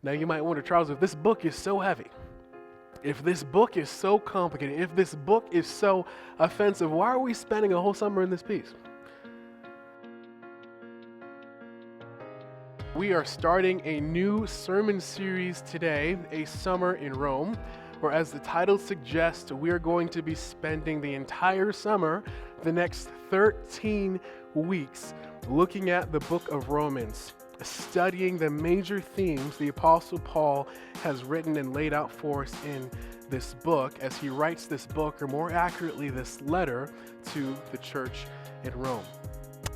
Now you might wonder, Charles, if this book is so heavy, if this book is so complicated, if this book is so offensive, why are we spending a whole summer in this piece? We are starting a new sermon series today, A Summer in Rome, where, as the title suggests, we are going to be spending the entire summer, the next 13 weeks, looking at the book of Romans, studying the major themes the Apostle Paul has written and laid out for us in this book as he writes this book, or more accurately, this letter to the church in Rome.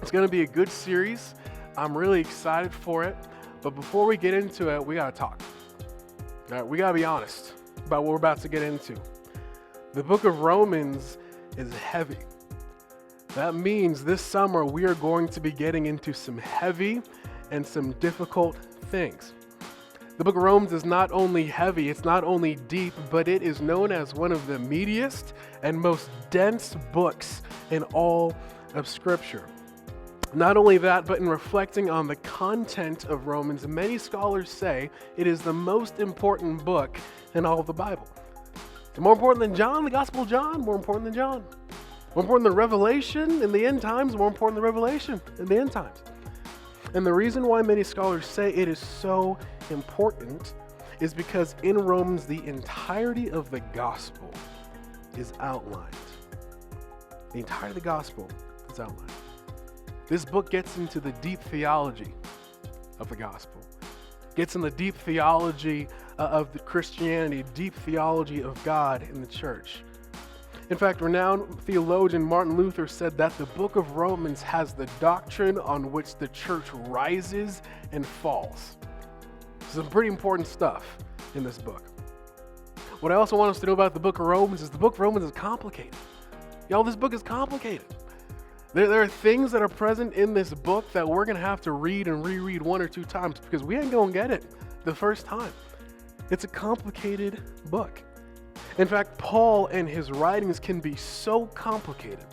It's going to be a good series. I'm really excited for it, but before we get into it, we got to talk. All right, we got to be honest about what we're about to get into. The book of Romans is heavy. That means this summer we are going to be getting into some heavy and some difficult things. The book of Romans is not only heavy, it's not only deep, but it is known as one of the meatiest and most dense books in all of Scripture. Not only that, but in reflecting on the content of Romans, many scholars say it is the most important book in all of the Bible. It's more important than John, the Gospel of John, more important than John. More important than Revelation in the end times, more important than Revelation in the end times. And the reason why many scholars say it is so important is because in Romans, the entirety of the gospel is outlined. The entirety of the gospel is outlined. This book gets into the deep theology of the gospel, gets in the deep theology of the Christianity, deep theology of God in the church. In fact, renowned theologian Martin Luther said that the book of Romans has the doctrine on which the church rises and falls. Some pretty important stuff in this book. What I also want us to know about the book of Romans is the book of Romans is complicated. Y'all, this book is complicated. There are things that are present in this book that we're going to have to read and reread one or two times because we ain't going to get it the first time. It's a complicated book. In fact, Paul and his writings can be so complicated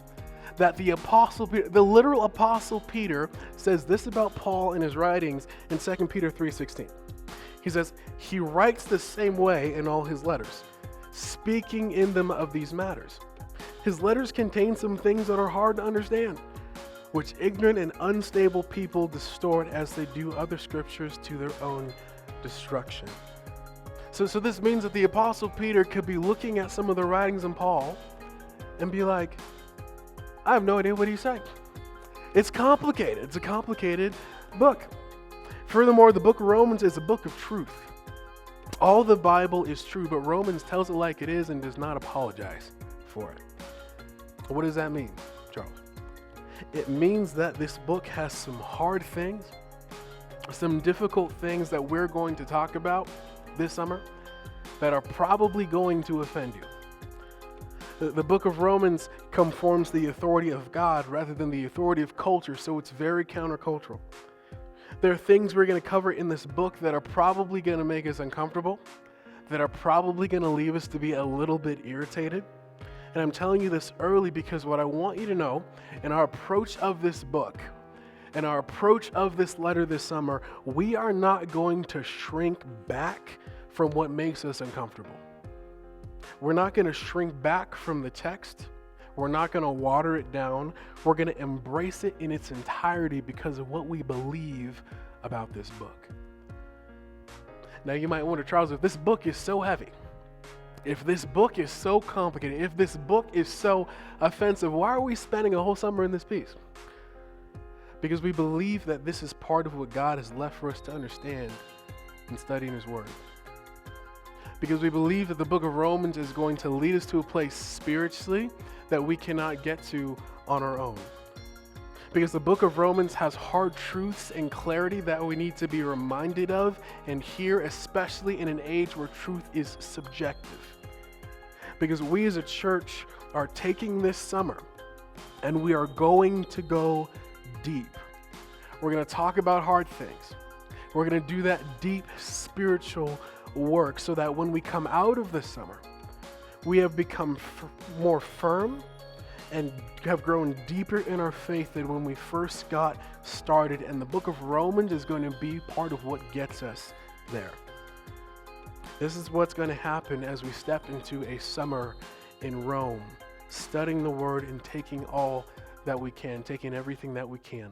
that the literal Apostle Peter says this about Paul and his writings in 2 Peter 3:16. He says, he writes the same way in all his letters, speaking in them of these matters. His letters contain some things that are hard to understand, which ignorant and unstable people distort as they do other scriptures to their own destruction. So this means that the Apostle Peter could be looking at some of the writings in Paul and be like, I have no idea what he's saying. It's complicated. It's a complicated book. Furthermore, the book of Romans is a book of truth. All the Bible is true, but Romans tells it like it is and does not apologize for it. What does that mean, Charles? It means that this book has some hard things, some difficult things that we're going to talk about this summer that are probably going to offend you. The book of Romans conforms the authority of God rather than the authority of culture, so it's very countercultural. There are things we're going to cover in this book that are probably going to make us uncomfortable, that are probably going to leave us to be a little bit irritated. And I'm telling you this early because what I want you to know in our approach of this book and our approach of this letter this summer, we are not going to shrink back from what makes us uncomfortable. We're not going to shrink back from the text. We're not going to water it down. We're going to embrace it in its entirety because of what we believe about this book. Now you might wonder, Charles, if this book is so heavy, if this book is so complicated, if this book is so offensive, why are we spending a whole summer in this piece? Because we believe that this is part of what God has left for us to understand in studying His Word. Because we believe that the book of Romans is going to lead us to a place spiritually that we cannot get to on our own. Because the book of Romans has hard truths and clarity that we need to be reminded of and hear, especially in an age where truth is subjective. Because we as a church are taking this summer and we are going to go deep. We're going to talk about hard things. We're going to do that deep spiritual work so that when we come out of this summer, we have become more firm and have grown deeper in our faith than when we first got started. And the book of Romans is going to be part of what gets us there. This is what's going to happen as we step into a summer in Rome, studying the Word and taking all that we can, taking everything that we can.